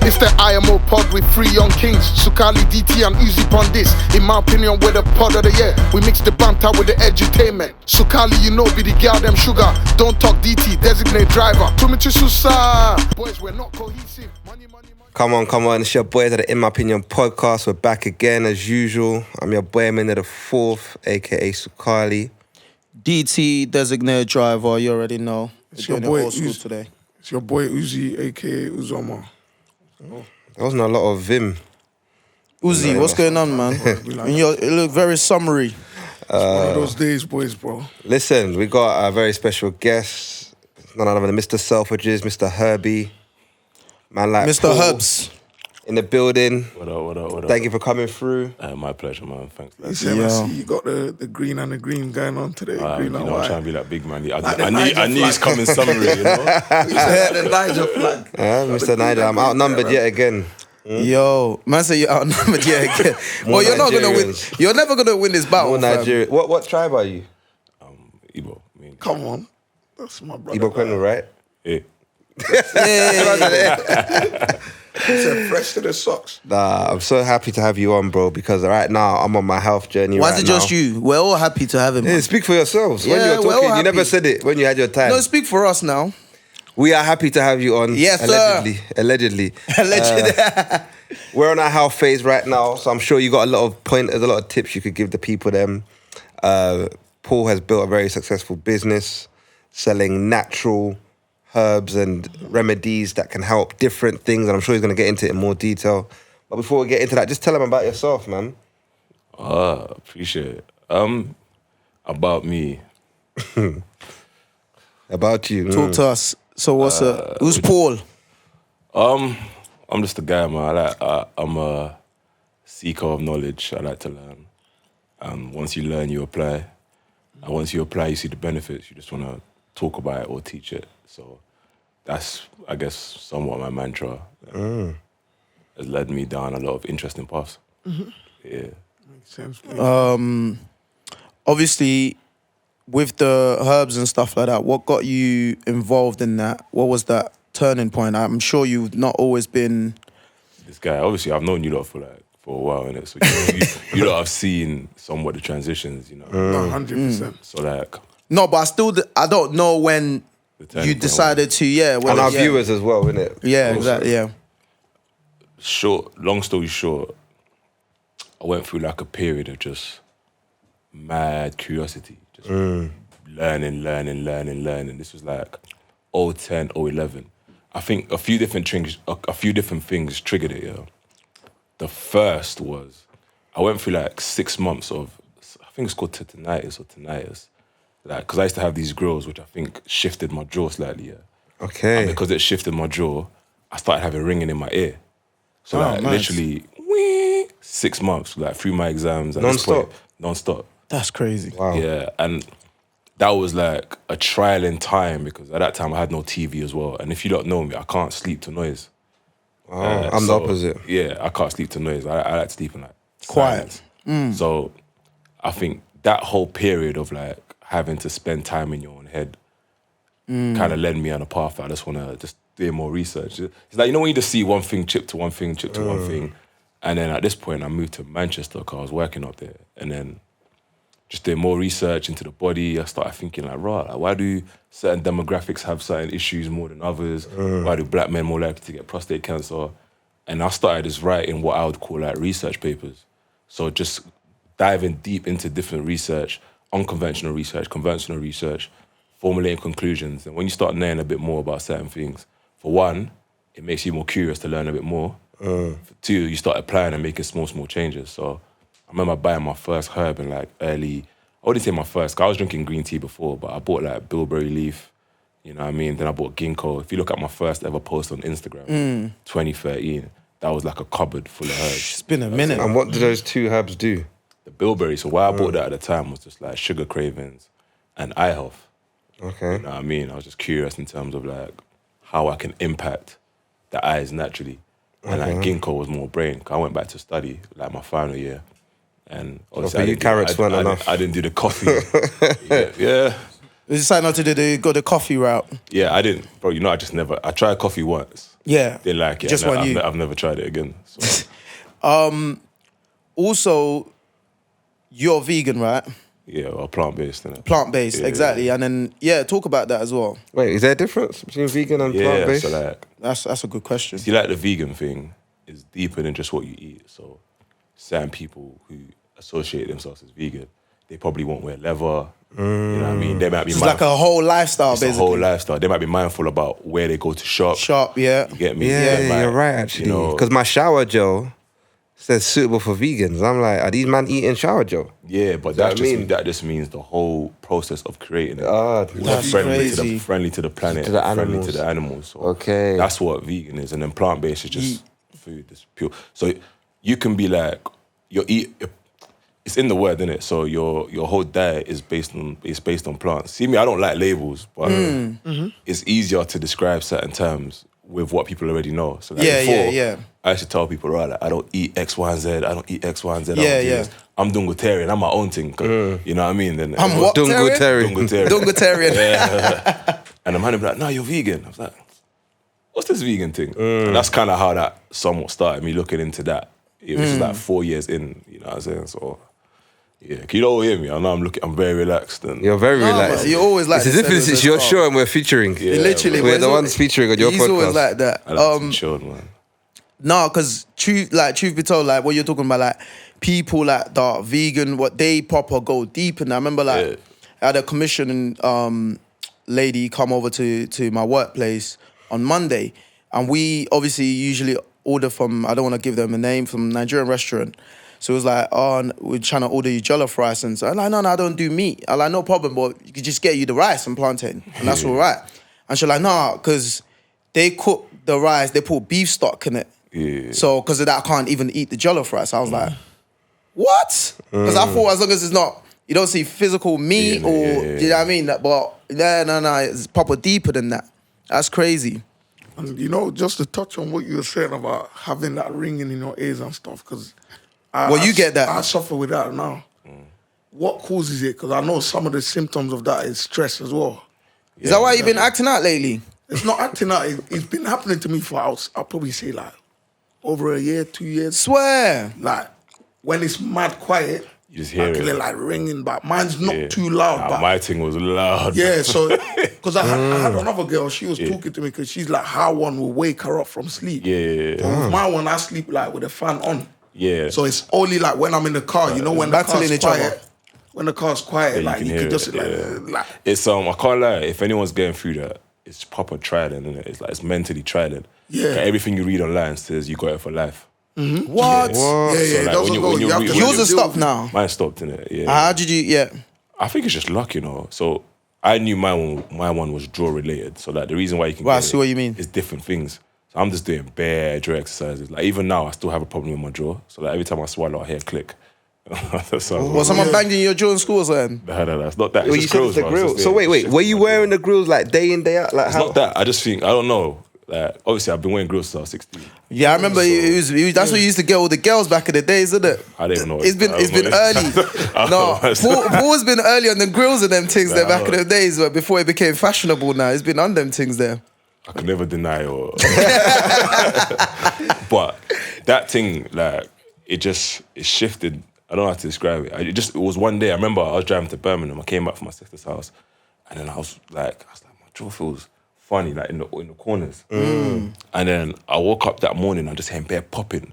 It's the IMO pod with 3 young kings, Sukali, DT and Easy on this. In my opinion, we're the pod of the year. We mix the banter with the edutainment. Sukali, you know, be the girl them sugar. Don't talk DT, designate driver. Tumichi Susa. Boys, we're not cohesive. Money. Come on, it's your boys at the In My Opinion podcast. We're back again as usual. I'm your boy, man of the 4th, aka Sukali. DT, designated driver, you already know. It's We're your doing boy it old school Uzi. today. It's your boy Uzi, aka Uzoma. There wasn't a lot of Vim. Uzi, what's going on, man? You look very summary. One of those days, boys, bro. Listen, we got a very special guest. None other than Mr. Selfridges, Mr. Herbie. Man like Mr. Paul Herbs. in the building. What up? Thank you for coming through. My pleasure, man. Thanks. You see, I see you got the green and the green going on today. Green and I'm white. trying to be like big man. Like the I Niger knew it's flag. coming summary, you know? The Niger flag. Mr. Nigel, I'm outnumbered yet again. Yo, man say you're outnumbered yet again. More Well, you're not gonna win. Nigerians. You're never gonna win this battle, More fam. Nigeria. What tribe are you? Igbo. I mean, Come on. That's my brother. Igbo Kwenu, right? yeah. He said fresh to the socks. Nah, I'm so happy to have you on, bro, because right now I'm on my health journey. Why right is it just now. you? We're all happy to have him. Yeah, speak for yourselves. When Yeah, you were we're all talking, you never happy. said it when you had your time. No, speak for us now. We are happy to have you on. Yes, sir. Allegedly. Allegedly. We're on our health phase right now, so I'm sure you got a lot of pointers, a lot of tips you could give the people them. Paul has built a very successful business selling natural herbs and remedies that can help different things, and I'm sure he's going to get into it in more detail. But before we get into that, just tell him about yourself, man. Appreciate it. About me. About you. Talk to us. So what's who's Paul? I'm just a guy, man. I'm a seeker of knowledge. I like to learn. Once you learn, you apply. And once you apply, you see the benefits. You just want to talk about it or teach it. So that's, I guess, somewhat my mantra. Has led me down a lot of interesting paths. Yeah. Makes sense. Obviously, with the herbs and stuff like that, what got you involved in that? What was that turning point? I'm sure you've not always been. This guy, obviously, I've known you lot for a while, innit? So you lot have seen somewhat the transitions, you know. 100%. So like, No, but I don't know when the turning you point decided to. Yeah, And our viewers as well, innit? Yeah, exactly. Yeah. Long story short, I went through like a period of just mad curiosity, just learning. This was like 2010, 2011. I think a few different things triggered it. Yeah. The first was I went through like 6 months of, I think it's called tinnitus, like because I used to have these grills which I think shifted my jaw slightly. Yeah. Okay. And because it shifted my jaw, I started having ringing in my ear. So like nice. literally 6 months, like through my exams. At Non-stop? this point, non-stop. That's crazy. Wow. Yeah, and that was like a trial in time because at that time I had no TV as well. And if you don't know me, I can't sleep to noise. I'm the opposite. Yeah, I can't sleep to noise. I like to sleep in like Quiet. silence. So I think that whole period of like having to spend time in your own head kind of led me on a path that I just want to just do more research. It's like, you know, when you just see one thing, chip to one thing. And then at this point, I moved to Manchester because I was working up there. And then just doing more research into the body, I started thinking like, right, like, why do certain demographics have certain issues more than others? Why do black men more likely to get prostate cancer? And I started just writing what I would call like research papers. So just diving deep into different research, unconventional research, conventional research, formulating conclusions. And when you start knowing a bit more about certain things, for one, it makes you more curious to learn a bit more. For two, you start applying and making small changes. So I remember buying my first herb in like I wouldn't say my first, 'cause I was drinking green tea before, but I bought like bilberry leaf, you know what I mean? Then I bought ginkgo. If you look at my first ever post on Instagram, 2013, that was like a cupboard full of herbs. It's been a minute. And what do those 2 herbs do? The bilberry, so why I bought that at the time was just like sugar cravings and eye health. Okay. You know what I mean? I was just curious in terms of like how I can impact the eyes naturally. And like ginkgo was more brain. I went back to study like my final year. And obviously for you, carrots weren't enough. I didn't do the coffee. yeah. You decided not to go the coffee route. Yeah, I didn't, bro. You know, I tried coffee once. Yeah. Didn't like it. Just want you. I've never tried it again. So. Also, you're vegan, right? Yeah, well, plant-based, innit? Plant-based, Yeah. exactly. And then, talk about that as well. Wait, is there a difference between vegan and plant-based? So like, That's a good question. see, like the vegan thing is deeper than just what you eat. So certain people who associate themselves as vegan, they probably won't wear leather. You know what I mean? They might be It's like a whole lifestyle, it's basically. a whole lifestyle. They might be mindful about where they go to shop. Yeah. You get me? Yeah, like, you're right, actually. You know, Because my shower gel says suitable for vegans. I'm like, are these man eating shower gel? yeah, but what I mean? that just means the whole process of creating it. That's crazy. Friendly to the planet, To the friendly animals. to the animals. So Okay. that's what vegan is, and then plant-based is just food. It's pure. So you can be like, it's in the word, isn't it? So your whole diet is based on plants. See me, I don't like labels, but it's easier to describe certain terms with what people already know. So like before, I used to tell people, right, like, I don't eat X, Y, and Z. I don't eat X, Y, and Z. I'm Dungutarian. I'm my own thing. You know what I mean? Then I'm what? Dungutarian. Dungutarian. Yeah. And I'm handing like, no, you're vegan. I was like, what's this vegan thing? And that's kind of how that somewhat started, me looking into that. It was like 4 years in, you know what I'm saying? So, yeah. Can you all hear me? I know I'm very relaxed. And You're very relaxed. Man, you're always like it's as if it's your show and we're featuring. Yeah, literally, We're but the ones featuring on your he's podcast. always like that. I like to be chilled, man. No, because truth be told, like what you're talking about, like people like that are vegan, what they proper go deep in. I remember like I had a commissioning lady come over to my workplace on Monday, and we obviously usually order from, I don't want to give them a name, from a Nigerian restaurant. So it was like, oh, we're trying to order you jollof rice. And so I'm like, no, I don't do meat. I'm like, no problem, but you could just get you the rice and plantain. And that's all right. And she's like, no, because they cook the rice, they put beef stock in it. Yeah. So because of that, I can't even eat the jollof rice. I was like, what? Because I thought as long as it's not, you don't see physical meat do you know what I mean? But no, it's proper deeper than that. That's crazy. And you know, just to touch on what you were saying about having that ringing in your ears and stuff, because you get that. I suffer with that now. What causes it? Because I know some of the symptoms of that is stress as well. Is that why you've been acting out lately? It's not acting out. It's been happening to me for, I'll probably say like over a year, 2 years. Swear. Like when it's mad quiet, You just hear they're it. like ringing, but mine's not too loud. Nah, but my thing was loud. yeah, so because I had another girl, she was talking to me because she's like, how one will wake her up from sleep. Yeah. But with my one, I sleep like with the fan on. Yeah. So it's only like when I'm in the car, you know, when the battling car's each other. quiet. When the car's quiet, Yeah, like you hear can just it, like It's I can't lie. If anyone's going through that, it's proper trialing, isn't it? It's like it's mentally trialing. Yeah. Like, everything you read online says you got it for life. What? yeah, So, like, it doesn't when go. you You have read- to when Yours has deal stopped with it. now. Mine stopped, innit? Yeah. How did you, I think it's just luck, you know. So I knew my one was jaw related. So like the reason why you can Right, I get see it what you mean. is different things. So I'm just doing bare jaw exercises. Like even now, I still have a problem with my jaw. So like every time I swallow, I hear a click. So Was someone banging your jaw in school or something? no, it's not that. It's Well, you just said grills, it's the bro. It's grill. just So the- wait, were you wearing the grills like day in, day out? Like It's how? not that. I just think I don't know. Like obviously, I've been wearing grills since I was 16. Yeah, I remember that's what you used to get all the girls back in the days, isn't it? I don't even know. It's been early. No, Paul has been early on the grills and them things there back in the days, but before it became fashionable now, it's been on them things there. I can never deny or. But that thing, like, it shifted. I don't know how to describe it. It was one day. I remember I was driving to Birmingham. I came back from my sister's house, and then I was like, my jaw feels funny, like in the corners. And then I woke up that morning. I just heard bare popping.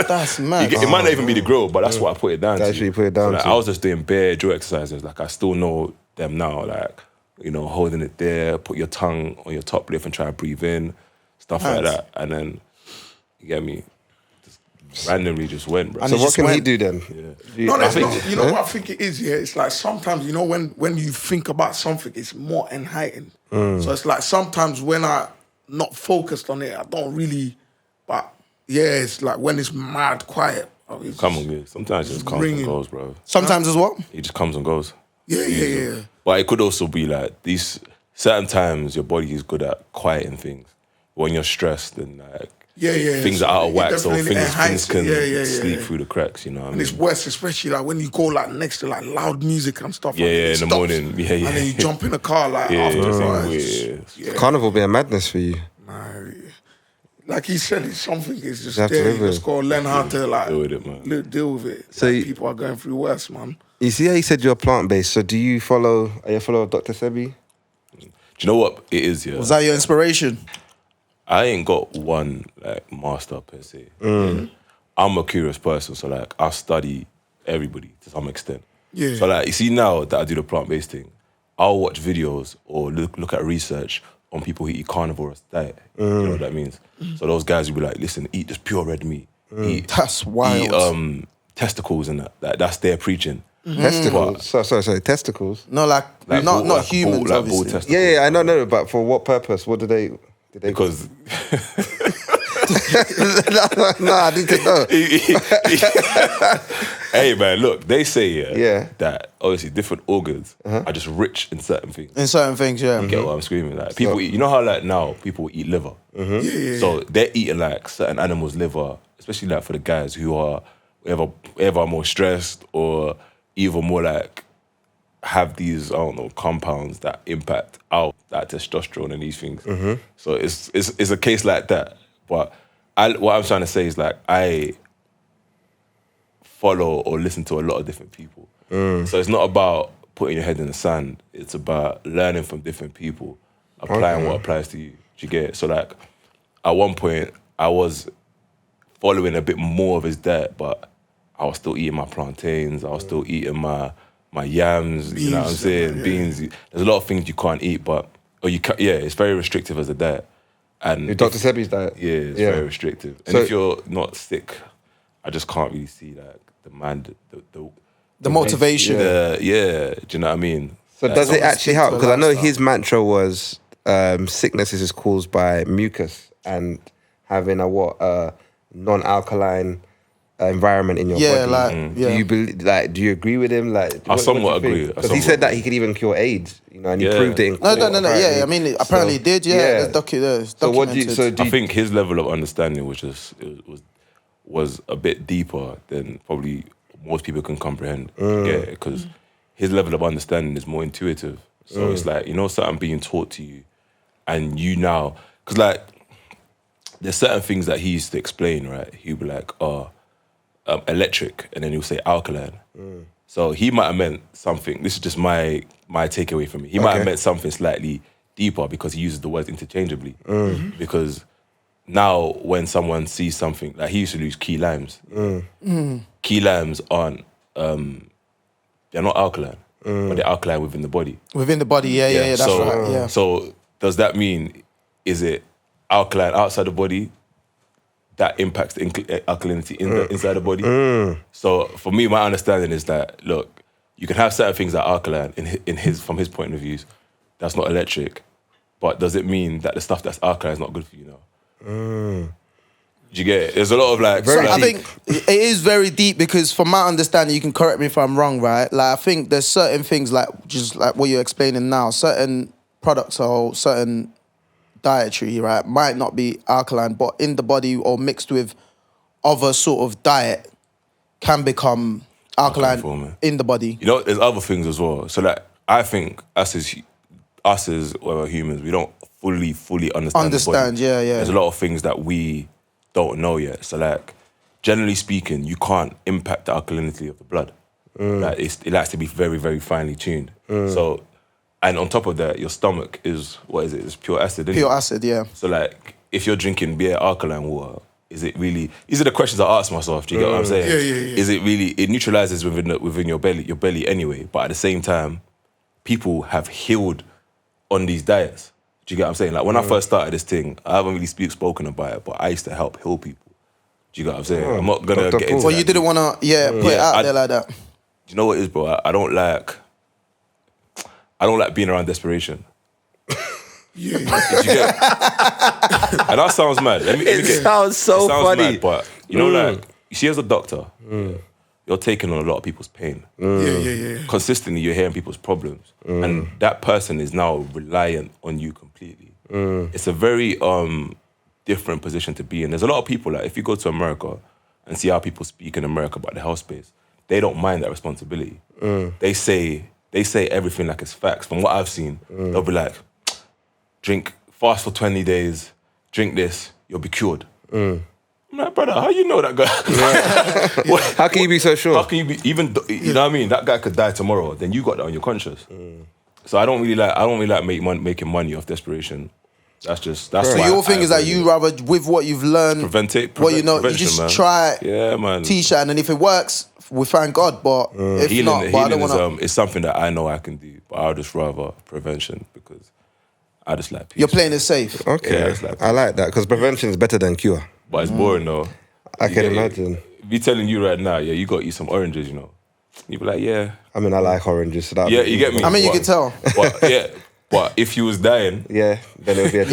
That's mad. It might not even be the grill, but that's what I put it down to. That's what you put it down like, to. I was just doing bare jaw exercises. Like I still know them now. Like, you know, holding it there, put your tongue on your top lip and try to breathe in, stuff like that. And then, you get me? Just randomly just went, bro. So what can he do then? No, that's not, you know what I think it is, yeah? It's like sometimes, you know, when you think about something, it's more enlightened. So it's like sometimes when I not focused on it, I don't really, but yeah, it's like when it's mad quiet. It's Come on, yeah. Sometimes it just comes ringing. and goes, bro. Sometimes as well. It just comes and goes. Yeah. But it could also be like these certain times your body is good at quieting things. When you're stressed and like things so are out of it whack, so definitely things enhances can it. sleep through the cracks, you know what I And mean? it's worse, especially like when you go like next to like loud music and stuff. Yeah, like, yeah, it in the stops, morning. Yeah, yeah. And then you jump in the car like Yeah, afterwards. yeah. Carnival be a madness for you. Like he said, it's something is just You have to there. live You with just it. gotta learn how to like Deal with it, man. deal with it. So Like, you- people are going through worse, man. You see how you said you're plant-based, so are you a follower of Dr. Sebi? Do you know what it is, yeah? Was that your inspiration? I ain't got one like master per se. I'm a curious person, so like I study everybody to some extent. Yeah. So like you see now that I do the plant-based thing, I'll watch videos or look at research on people who eat carnivorous diet. You know what that means? So those guys will be like, listen, eat just pure red meat. Eat, That's wild. Eat testicles and that. That's their preaching. Testicles? Sorry, testicles? No, like not like humans, bull obviously. testicles. Yeah, I know, but for what purpose? What did they... Because no, I need to know. hey man, look, they say Yeah. that obviously different organs are just rich in certain things. In certain things, yeah. You get what I'm screaming? Like people eat, you know how like now people eat liver. So they're eating like certain animals' liver, especially like for the guys who are ever more stressed or even more like have these, I don't know, compounds that impact out that testosterone and these things. So it's a case like that. But what I'm trying to say is like I follow or listen to a lot of different people. So it's not about putting your head in the sand. It's about learning from different people, applying what applies to you. Do you get it? So like at one point I was following a bit more of his diet, but I was still eating my plantains. I was still eating my yams. You know what I'm saying? Beans. There's a lot of things you can't eat, but it's very restrictive as a diet. And Dr. Sebi's diet? Yeah, it's very restrictive. And So- if you're not sick, I just can't really see like The motivation. do you know what I mean? So Like, does it not actually stick help? to a Because I know lifestyle. his mantra was sickness is caused by mucus and having a non-alkaline environment in your Yeah, body. like, yeah. Do you do you agree with him? Like, I somewhat agree. Because he said that he could even cure AIDS, and he Yeah. proved it in court. No. Yeah, apparently. I mean, apparently it did. Yeah, it's So what do you? documented. So I think his level of understanding was a bit deeper than probably most people can comprehend. Because his level of understanding is more intuitive. So it's like, something being taught to you, and you now, because like there's certain things that he used to explain, right? He'd be like, electric, and then he'll say alkaline. So he might have meant something. This is just my takeaway from it. He might have meant something slightly deeper because he uses the words interchangeably. Because now when someone sees something, like he used to use key limes. Key limes aren't, they're not alkaline, but they're alkaline within the body. Within the body, yeah, that's right. Yeah. So does that mean, is it alkaline outside the body that impacts the alkalinity inside the body? So for me, my understanding is that, look, you can have certain things that are alkaline from his point of views, that's not electric, but does it mean that the stuff that's alkaline is not good for you now? Do you get it? There's a lot of like... So I think it is very deep because from my understanding, you can correct me if I'm wrong, right? Like I think there's certain things like just like what you're explaining now, certain products or certain dietary, right, might not be alkaline, but in the body or mixed with other sort of diet can become alkaline in the body. There's other things as well. So like I think us as humans, we don't fully understand the body. Yeah. There's a lot of things that we don't know yet. So like, generally speaking, you can't impact the alkalinity of the blood. Like it likes to be very, very finely tuned. So, and on top of that, your stomach is, what is it? It's pure acid, isn't it? Pure acid, yeah. So like, if you're drinking beer, alkaline water, is it really, these are the questions I ask myself, do you get what I'm saying? Yeah. Is it really, it neutralizes within your belly anyway, but at the same time, people have healed on these diets. Do you get what I'm saying? Like when I first started this thing, I haven't really spoken about it, but I used to help heal people. Do you get what I'm saying? I'm not gonna get into Well, that. you didn't want to, put it out there like that. Do you know what it is, bro? I don't like being around desperation. Yeah. Did you get it? And that sounds mad. It sounds so funny. Mad, but like, you see, as a doctor, you're taking on a lot of people's pain. Yeah. Consistently, you're hearing people's problems, and that person is now reliant on you completely. It's a very different position to be in. There's a lot of people, like, if you go to America and see how people speak in America about the health space, they don't mind that responsibility. They say everything like it's facts. From what I've seen, they'll be like, fast for 20 days, drink this, you'll be cured. I'm like, brother, how you know that guy? How can you be so sure? How can you be, even, you know what I mean? That guy could die tomorrow, then you got that on your conscience. So I don't really like making money off desperation. That's So why your thing is that you rather, with what you've learned, what you know, you just man. try man. T-shirt, and then if it works, we thank God, but if not, but I don't want to... it's something that I know I can do, but I would just rather prevention because I just like peace. You're playing it safe. Okay, Yeah, I like that because prevention is better than cure. But it's boring though. I can imagine. Be telling you right now, you got to eat some oranges, you know. You be like, yeah. I mean, I like oranges. So You get me? I mean, you can tell. But if you was dying, then it would be a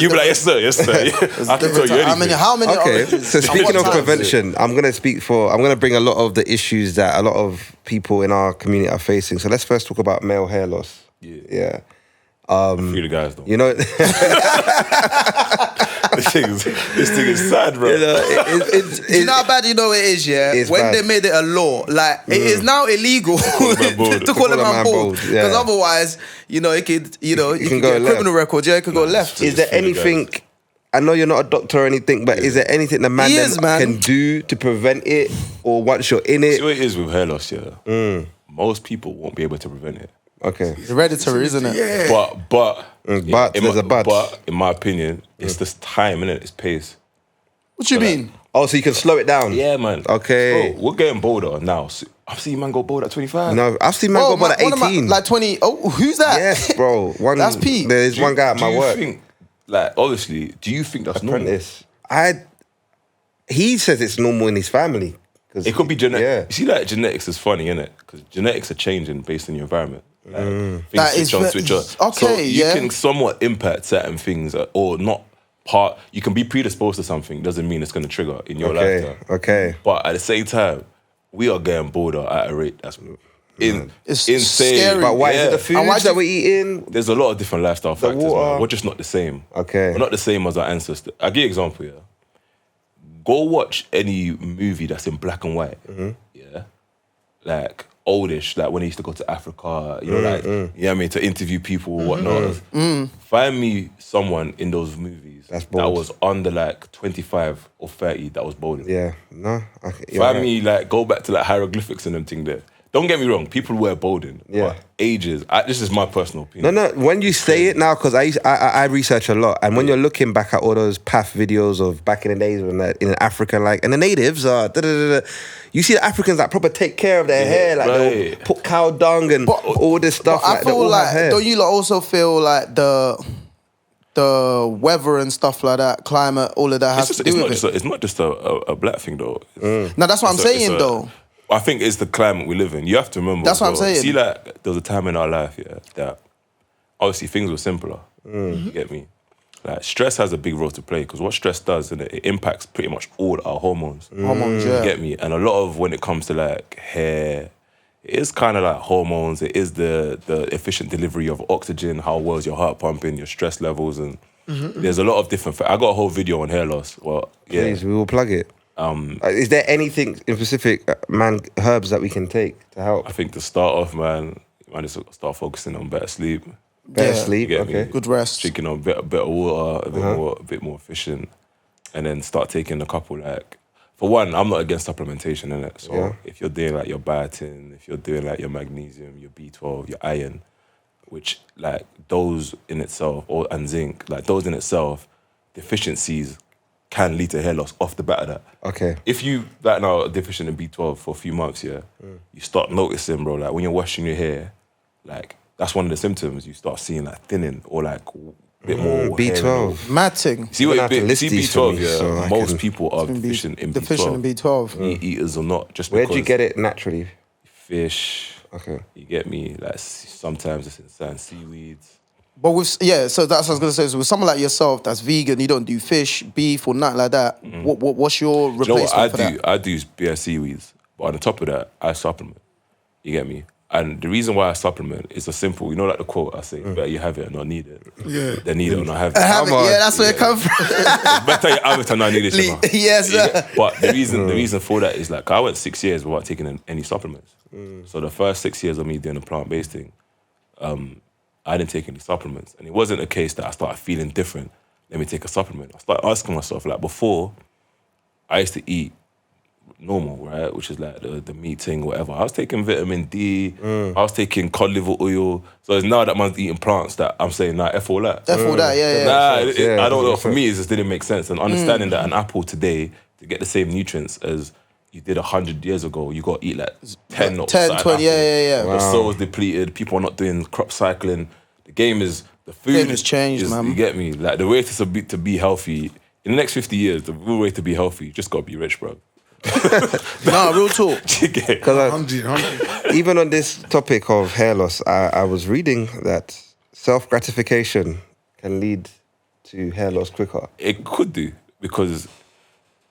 you'd be like, yes sir. I can tell you anything. How many Okay, oranges? so speaking of time? prevention, I'm gonna bring a lot of the issues that a lot of people in our community are facing. So let's first talk about male hair loss. Yeah. I feel the guys though. You know, this thing is sad, bro. you know, You know how bad you know it is, yeah? It's when bad. they made it a law, like, it is now illegal bald. to call a man bald. bald, Because yeah. otherwise, you know, it could, you go can get a left. criminal record, it could go left. is there feel the anything? I know you're not a doctor or anything, but is there anything the man, He is, man. can do to prevent it, or once you're in See it? what it is with hair loss, most people won't be able to prevent it. Okay, It's hereditary, isn't it? Yeah. But there's a but. But in my opinion, it's this time, innit? It's pace. What you mean? Oh, so you can slow it down? Yeah, man. Okay. Bro, we're getting bolder now. So I've seen man go bold at 25. No, I've seen man go about at what am I- 18. like 20. Oh, who's that? Yes, bro. That's Pete. There's one guy at Do my you work. think, like, obviously, do you think that's normal? Apprentice. He says it's normal in his family. It could be genetic. Yeah. You see, like, genetics is funny, innit? Because genetics are changing based on your environment. Like, things That switch is on, ve- switch on. okay, So you yeah. can somewhat impact certain things or not part. You can be predisposed to something, doesn't mean it's going to trigger in your lifetime. Okay. But at the same time, we are getting bolder at a rate that's It's insane. scary. But why is Yeah. it the And why foods do that you- we're eating? There's a lot of different lifestyle factors, water. man. We're just not the same. Okay. We're not the same as our ancestors. I'll give you an example, yeah. Go watch any movie that's in black and white, yeah? Like, oldish, like when they used to go to Africa, you know, like, you know what I mean, to interview people or whatnot. Find me someone in those movies That's that bold. was under like 25 or 30 that was bold. Yeah. No. Find me, like, go back to like hieroglyphics and them thing there. Don't get me wrong, people wear bolding. Yeah. But ages. This is my personal opinion. No. When you say it now, because I research a lot, and when you're looking back at all those path videos of back in the days when in Africa, like, and the natives are, you see the Africans that proper take care of their hair, like they'll right. put cow dung and all this stuff. But I like, they feel all have like, hair. don't you lot also feel like the weather and stuff like that, climate, all of that has to do with it? It's not just a black thing though. No, that's what I'm It's saying though. I think it's the climate we live in. You have to remember. That's what I'm as well. saying. See, like, there was a time in our life, yeah, that obviously things were simpler. You get me? Like, stress has a big role to play because what stress does, it impacts pretty much all our hormones. Hormones, yeah. You get me? And a lot of when it comes to like hair, it is kind of like hormones. It is the efficient delivery of oxygen, how well is your heart pumping, your stress levels, and there's a lot of different. I got a whole video on hair loss. Well, yeah. Please, we will plug it. Is there anything in specific, herbs that we can take to help? I think to start off, man just start focusing on better sleep. Better Yeah. sleep, You get me? okay. Good rest. Drinking on better water, a bit more efficient, and then start taking a couple, like, for one, I'm not against supplementation, innit? So Yeah. if you're doing like your biotin, if you're doing like your magnesium, your B12, your iron, which like those in itself, and zinc, like those in itself, deficiencies can lead to hair loss off the bat of that. Okay. If you like now are deficient in B12 for a few months, yeah, you start noticing, bro, like when you're washing your hair, like that's one of the symptoms. You start seeing like thinning or like a bit more hair and B12. all. Matting. See You're what gonna have to list see these for B12, me yeah. so I Most can- people are deficient in B12. Deficient in B12. Meat eaters or not, just Where'd because you get it naturally? fish. Okay. You get me? Like sometimes it's in certain seaweeds. But so that's what I was gonna say. So with someone like yourself that's vegan, you don't do fish, beef, or nothing like that. What's your Do you know replacement what for I do? that? I do bare seaweeds, but on the top of that, I supplement. You get me? And the reason why I supplement is a simple, you know, like the quote I say, better you have it and not need it. Yeah. Than need it or not have it. Yeah, that's where it comes from. It's better you have it and not need it. Shema. Yes, sir. But the reason for that is like I went 6 years without taking any supplements. So the first 6 years of me doing the plant-based thing, I didn't take any supplements. And it wasn't a case that I started feeling different, let me take a supplement. I started asking myself, like before, I used to eat normal, right? Which is like the meat thing, whatever. I was taking vitamin D, I was taking cod liver oil. So it's now that man's eating plants that I'm saying, nah, F all that. F all that, yeah. Nah, I don't know. For me, it just didn't make sense. And understanding that an apple today, to get the same nutrients as you did 100 years ago, you got to eat like 10 or 10, 20, yeah. The soil's depleted, people are not doing crop cycling. The game is, the food game has changed, man. You get me? Like the way to be healthy, in the next 50 years, the real way to be healthy, you just got to be rich, bro. Nah, real talk. Even on this topic of hair loss, I was reading that self-gratification can lead to hair loss quicker. It could do, because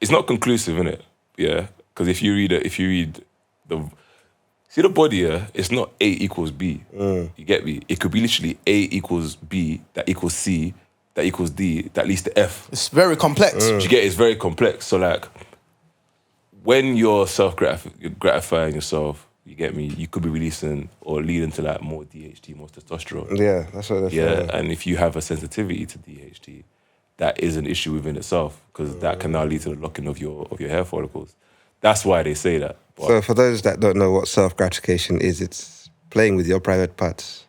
it's not conclusive, innit? Yeah, because if you read the body, yeah, it's not A equals B. You get me? It could be literally A equals B, that equals C, that equals D, that leads to F. It's very complex. You get it? It's very complex. So like, when you're self-gratifying yourself, you get me, you could be releasing or leading to like more DHT, more testosterone. Yeah, that's what they're saying. And if you have a sensitivity to DHT, that is an issue within itself, because that can now lead to the locking of your hair follicles. That's why they say that. But so for those that don't know what self-gratification is, it's playing with your private parts.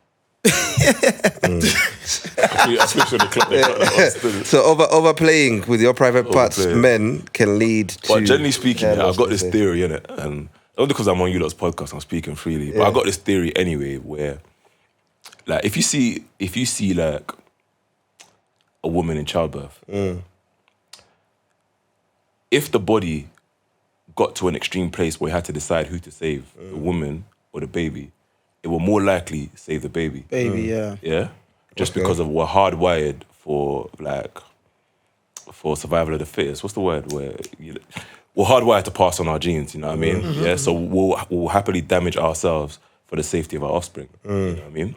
So overplaying with your private parts, men can lead to... But generally speaking, I've got this theory, innit? And not because I'm on you lot's podcast, I'm speaking freely, but I've got this theory anyway where, like, if you see like a woman in childbirth, if the body got to an extreme place where you had to decide who to save, the woman or the baby, it will more likely save the baby. Yeah. Yeah? Just because of we're hardwired for survival of the fittest. What's the word? We're hardwired to pass on our genes, you know what I mean? Yeah, so we'll happily damage ourselves for the safety of our offspring. You know what I mean?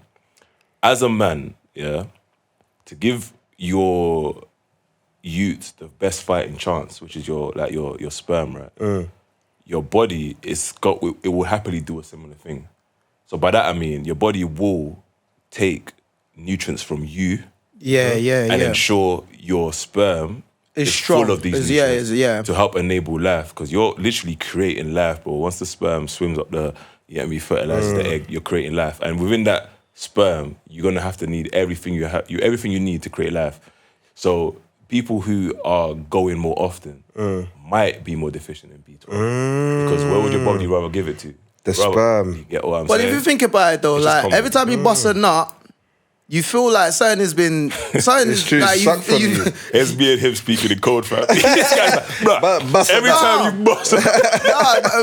As a man, yeah, to give your youth the best fighting chance, which is your sperm, right? Your body it will happily do a similar thing. So by that I mean your body will take nutrients from you, and ensure your sperm is strong. full of these nutrients to help enable life, because you're literally creating life, bro. Once the sperm swims up fertilizes the egg, you're creating life, and within that sperm, you're gonna have to need everything you need to create life. So people who are going more often might be more deficient in B12, because where would your body rather give it to? The sperm. You get what I'm But saying? if you think about it though, like every time you bust a nut, you feel like something has been It's true, like sucked from you. It's me and him speaking in code, fam. This guy's like, bruh, every time you bust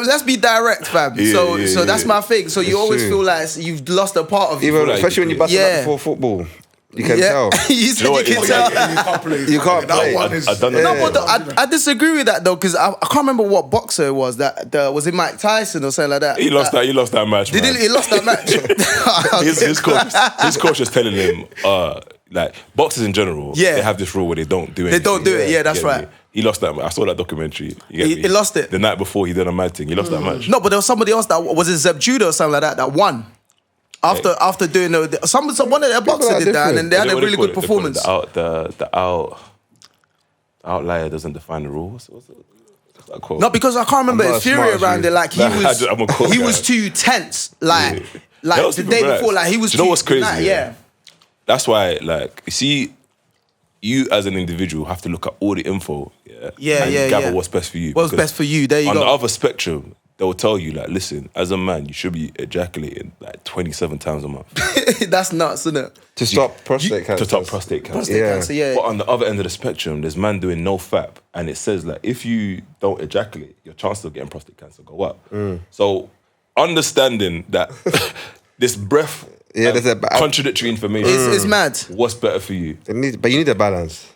let's be direct, fam. So that's my thing. So you always feel like you've lost a part of you. Even especially when you bust it up before football. You can tell. You said you can tell. You can't play. I disagree with that though, because I can't remember what boxer it was that was it Mike Tyson or something like that. He lost that match. He lost that match. his coach is telling him, like boxers in general, they have this rule where they don't do anything. They don't do it. Yeah, that's right. He lost that match. I saw that documentary. He lost it the night before he did a mad thing. He lost that match. No, but there was somebody else that was it Zeb Judah or something like that won. After doing one of their boxers did that, and then they had a really good performance. The outlier doesn't define the rules. What's that called? No, because I can't remember his theory around it. Like he was too tense. Like the day before, like he was. Do you know what's crazy? Yeah. That's why, like, you see, you as an individual have to look at all the info, and gather what's best for you. What's best for you? There you go. On the other spectrum, they will tell you, like, listen, as a man, you should be ejaculating like 27 times a month. That's nuts, isn't it? To stop prostate cancer. To stop prostate cancer. Prostate cancer, yeah. But on the other end of the spectrum, there's man doing no FAP, and it says, like, if you don't ejaculate, your chances of getting prostate cancer go up. So understanding that this breath, there's contradictory information. It's mad. What's better for you? But you need a balance.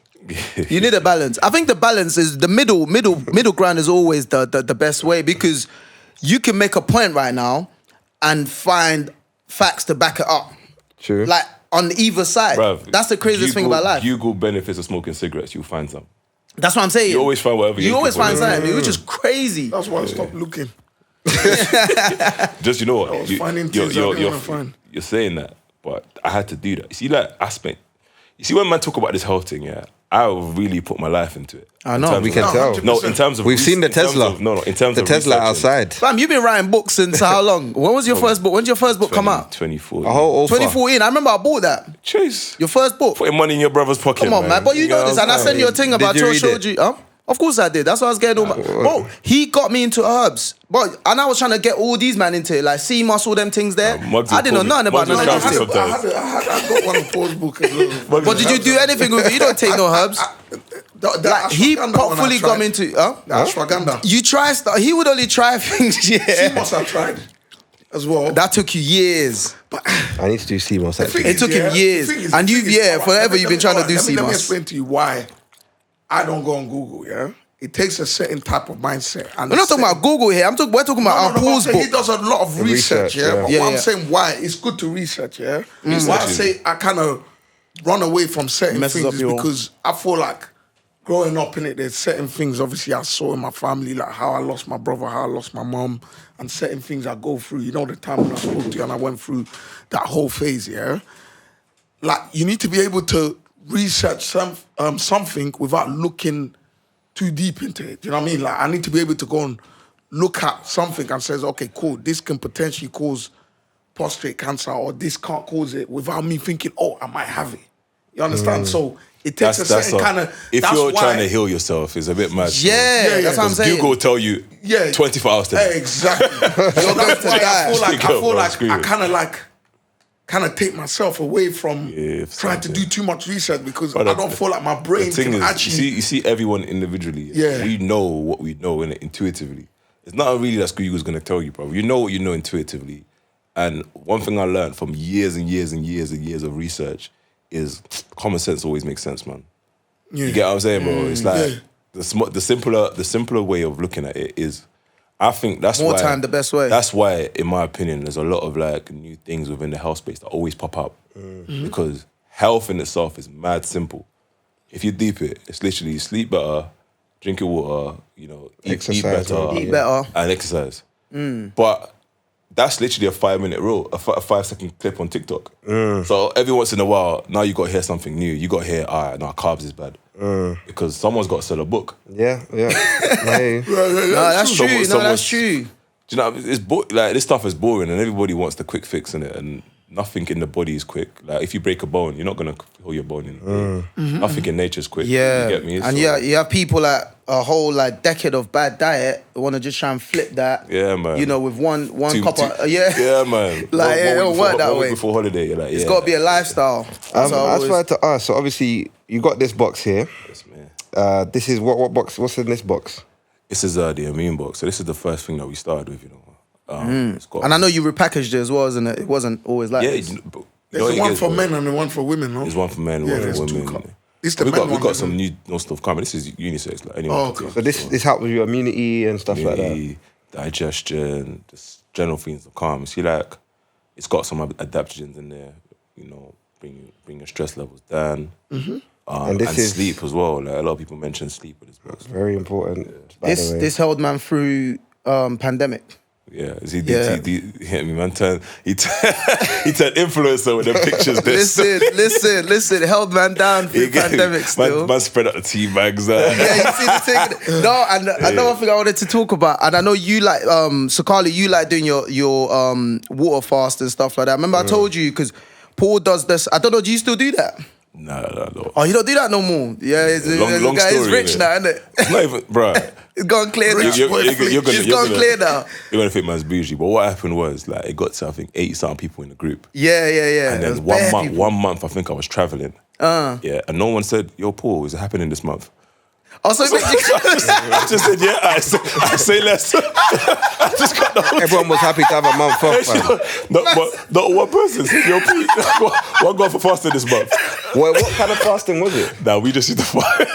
You need a balance. I think the balance is the middle ground is always the best way, because you can make a point right now and find facts to back it up. True. Like on either side. Bruv, That's the craziest thing about life. Google benefits of smoking cigarettes, you'll find some. That's what I'm saying. You always find whatever You always find something, something, which is crazy. That's why I stopped looking. Just, you know what? I was finding things I didn't want to find. You're saying that, but I had to do that. You see, like, you see when man talk about this whole thing, yeah, I really put my life into it. I know. In terms We of- can tell. No, in terms of... We've seen the in terms Tesla. of- in terms The of Tesla researching. outside. Fam, you've been writing books since how long? When was your first book? When did your first book come out? 2014. A whole offer. 2014. I remember I bought that. Chase. Your first book. Putting money in your brother's pocket, Come on, man. But you know this, and I sent you a thing about Did you read showed it? you. Huh? Of course I did. That's what I was getting all my... Bro, he got me into herbs. But, and I was trying to get all these man into it. Like, sea moss, all them things there. Muggsy I didn't know called nothing me- about Muggsy none of shouted this. sometimes. I got one of Paul's book as well. But did you do anything with it? You don't take no herbs. Like, He fully got me into... Huh? The ashwagandha. You try stuff. He would only try things, Sea yeah. moss I tried as well. That took you years. I need to do CMOS The actually. thing It took him the years. thing And the you've- thing yeah, alright, forever let me- you've been trying to do let me CMOS. explain to you why I don't go on Google, yeah? It takes a certain type of mindset. And We're not talking about Google here. We're talking about our Paul's He book. does a lot of research, research, yeah? yeah. But Yeah, what I'm yeah. saying why it's good to research, yeah? Why I say I kind of run away from certain Messes things up is your- because I feel like growing up in it, there's certain things obviously I saw in my family, like how I lost my brother, how I lost my mom, and certain things I go through. You know, the time when I spoke to you and I went through that whole phase, yeah? Like, you need to be able to research something without looking too deep into it. You know what I mean? Like, I need to be able to go and look at something and says, okay, cool, this can potentially cause prostate cancer or this can't cause it without me thinking, oh, I might have it. You understand? So it takes a certain kind of... If you're trying to heal yourself, it's a bit mad. Yeah, that's what I'm saying. Google will tell you 24 hours today. Exactly. So that's why I feel like, Go, bro, screw I it. kind of take myself away from trying to do too much research because I don't feel like my brain The thing can is, actually... you see everyone individually. Yeah. We know what we know intuitively. It's not really that Google's going to tell you, bro. You know what you know intuitively. And one thing I learned from years and years and years and years of research is common sense always makes sense, man. Yeah. You get what I'm saying, bro? It's like Yeah. the simpler way of looking at it is, I think that's More why time, the best way. That's why, in my opinion, there's a lot of like new things within the health space that always pop up because health in itself is mad simple. If you deep it, it's literally sleep better, drink your water, eat Exercise, better, Eat better. and exercise. But that's literally a 5-minute rule, a 5-second clip on TikTok. So every once in a while, now you got to hear something new. You got to hear, carbs is bad. Because someone's got to sell a book. Yeah. Hey. No, that's true. No, Someone's- that's true. Do you know, like this stuff is boring and everybody wants the quick fix in it and nothing in the body is quick. Like if you break a bone, you're not going to heal your bone in a day. Nothing in nature is quick. Yeah. You get me? And So- you have people like a whole like decade of bad diet who want to just try and flip that. Yeah, man. With one Two- cup of... two- Yeah, man. Like, it don't work that way. Before holiday, you're like, It's got to be a lifestyle. That's how I I always- tried to ask. So obviously you got this box here. Yes, man. This is what box? What's in this box? This is the immune box. So this is the first thing that we started with, It's got, And I know you repackaged it as well, isn't it? It wasn't always like yeah, this. but There's what it one gets, for bro, men and the one for women, no? There's one for men, Yeah, one there's for two women. cups. This the We men got one, some isn't new stuff coming. This is unisex, like anyone. Oh, can okay. take. So this helps with your immunity and stuff like that. Immunity, digestion, just general things of calm. See, like it's got some adaptogens in there, bring your stress levels down. And And this is- sleep as well. Like a lot of people mention sleep with this box. Very important. By the way. This held man through pandemic. Yeah, he Yeah. hit me, man. He turned influencer with the pictures. Listen, held man down through pandemic still. Man spread out the tea bags. Yeah, you see the thing. No, and another thing I wanted to talk about, and I know you like Sakali, you like doing your water fast and stuff like that. Remember I told you because Paul does this. I don't know. Do you still do that? No. Oh, you don't do that no more. Yeah, Long the guy is story, rich innit? now, isn't it? It's not even, bro. It's gone clear now. It's gone clear now. You're gonna think man's bougie, but what happened was like it got to I think 80-something people in the group. Yeah. And There was then bare people. one month I think I was traveling. Yeah, and no one said, "Yo, Paul, is it happening this month?" Oh, so I just said, "Yeah." I say less. I just got the whole Everyone was happy to have a month off. fam. not one person said, "Yo, Pete, what going for fasting this month?" What kind of fasting was it? Nah, we just used to fight.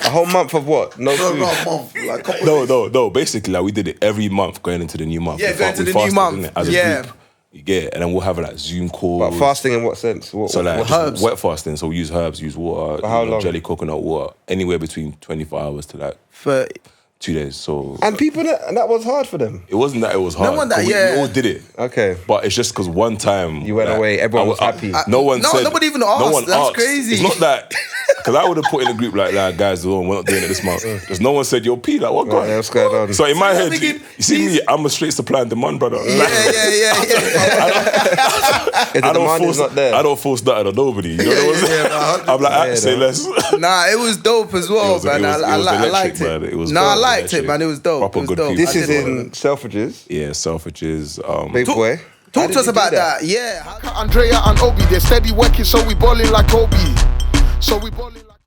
A whole month of what? No No, food. no, a month. Like, couple days. No. Basically, like we did it every month going into the new month. Yeah, We going to we the new fasted, month. innit, as a Yeah. group. You get it? And then we'll have like Zoom calls. But fasting in what sense? So like herbs. wet fasting. So we use herbs, use water. For how long? Jelly coconut water. Anywhere between 24 hours to like For 2 days. So And people that was hard for them. it wasn't that it was hard. one that- 'cause we all did it. Okay. But it's just because one time You went away, everyone was happy. No one No, said. nobody even asked. That's crazy. It's not that. Because I would have put in a group like, guys, we're not doing it this month. Because no one said, yo, P, like, what Right, going on? what's going on? So in my head, thinking, you see me, I'm a straight supply and demand, brother. yeah. If the demand is not there. I don't force that on nobody. You know what I'm saying? I'm like, say less. Nah, it was dope as well, man. I liked man. it. It was Nah, I dope, liked it, electric. man. It was dope. Proper It was good dope. people. This I is did in Selfridges. Yeah, Selfridges. Big boy. How Talk did to us you do about that. Yeah. Andrea and Obi, they're steady working, so we ballin' like Kobe. So we ballin' like